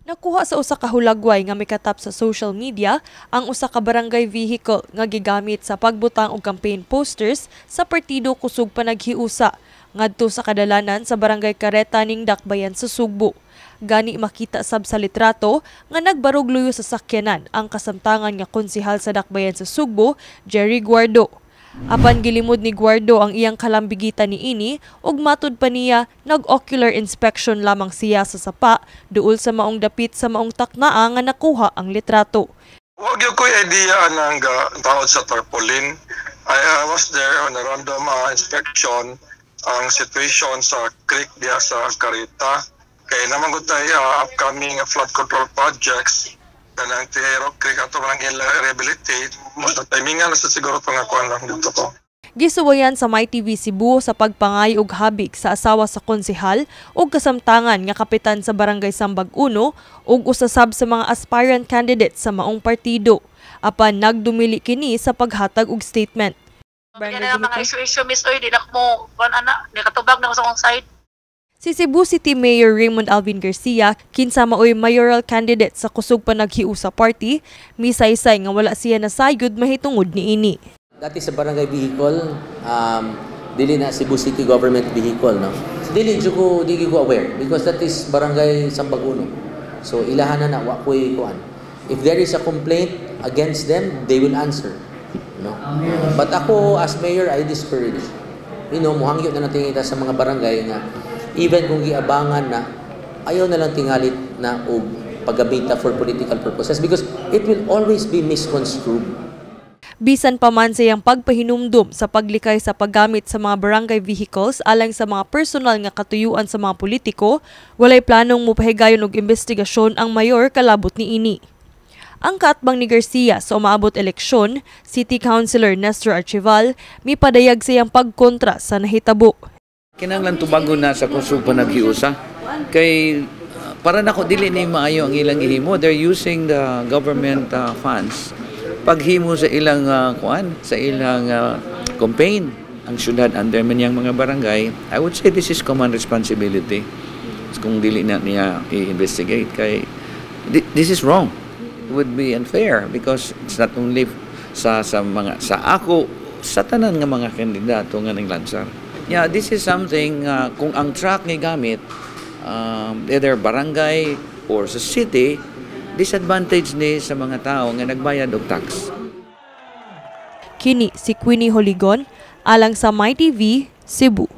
Nakuha sa usa ka hulagway nga mikatap sa social media ang usa ka barangay vehicle nga gigamit sa pagbutang og campaign posters sa partido kusog panaghiusa ngadto sa kadalanan sa barangay Careta ning Dakbayan sa Sugbo. Gani makita sab sa litrato nga nagbarog luyo sa sakyanan ang kasamtangan nga konsehal sa Dakbayan sa Sugbo, Jerry Guardo. Apan gilimod ni Guardo ang iyang kalambigitan niini ug matud pa niya nag-ocular inspection lamang siya sa sapa duol sa maong dapit sa maong taknaa nga nakuha ang litrato. Wag yung ko idea nang taod sa tarpaulin. I was there on a random inspection ang situation sa creek diya sa Careta. Kaya naman ko tayo upcoming flood control projects kanang Tihero Creek ato lang i-rehabilitate. Timingan na sa siguro pangakuan lang dito ko. Gisuwayan sa MyTV Cebu sa pagpangay og habig sa asawa sa konsehal ug kasamtangan nga kapitan sa Barangay Sambag 1 ug usasab sa mga aspirant candidates sa maong partido. Apan nagdumili kini sa paghatag og statement. Kaya mga issue miss oy di na mo kon ana ni katubag na ko sa akong side. Si Cebu City Mayor Raymond Alvin Garcia, kinsa maoy mayoral candidate sa kusog panaghiusa party, misaysay nga wala siya nasayod mahitungod niini. Dati sa barangay vehicle, dili na Cebu City government vehicle, no? So, dili ko aware because that is barangay Sambag 1. So ilahan na wa koy kuan. If there is a complaint against them, they will answer, no? But ako as mayor, I discourage. Muhangyo na natin ita sa mga barangay nga even kung giabangan na ayaw na lang tingalit na og paggamita for political purposes because it will always be misconstrued. Bisan pa man siyang pagpahinumdum sa paglikay sa paggamit sa mga barangay vehicles alang sa mga personal nga katuyuan sa mga politiko, walay planong mopahigayon og investigasyon ang mayor kalabot niini. Ang kaatbang ni Garcia sa umaabot eleksyon, City Councilor Nestor Archival, mipadayag siyang pagkontra sa nahitabo. Kinahanglan tubago na sa kusog panaghiusa kay para nako dili ni maayo ang ilang ihimo. They're using the government funds paghimo sa ilang sa ilang campaign ang syudad under man yang mga barangay. I would say this is common responsibility kung dili na niya i-investigate kay this is wrong. It would be unfair because it's not only sa ako sa tanan nga mga kandidato nga ning lansar. Yeah, this is something kung ang truck ni gamit either barangay or sa city, disadvantage ni sa mga tao nga nagbayad og tax. Kini si Queenie Holigon alang sa MyTV Cebu.